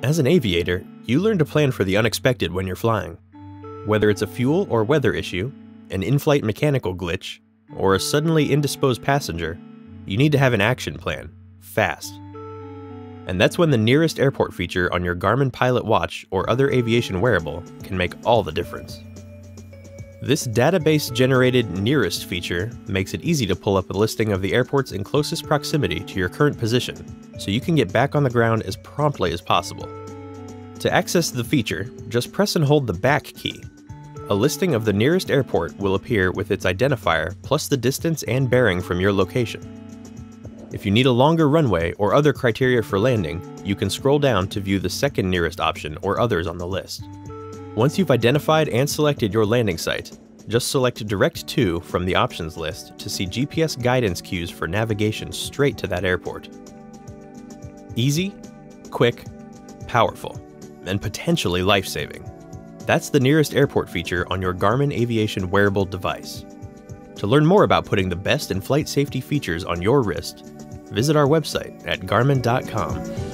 As an aviator, you learn to plan for the unexpected when you're flying. Whether it's a fuel or weather issue, an in-flight mechanical glitch, or a suddenly indisposed passenger, you need to have an action plan, fast. And that's when the nearest airport feature on your Garmin Pilot watch or other aviation wearable can make all the difference. This database-generated nearest feature makes it easy to pull up a listing of the airports in closest proximity to your current position, so you can get back on the ground as promptly as possible. To access the feature, just press and hold the back key. A listing of the nearest airport will appear with its identifier plus the distance and bearing from your location. If you need a longer runway or other criteria for landing, you can scroll down to view the second nearest option or others on the list. Once you've identified and selected your landing site, just select Direct To from the options list to see GPS guidance cues for navigation straight to that airport. Easy, quick, powerful, and potentially life-saving. That's the nearest airport feature on your Garmin aviation wearable device. To learn more about putting the best in flight safety features on your wrist, visit our website at garmin.com.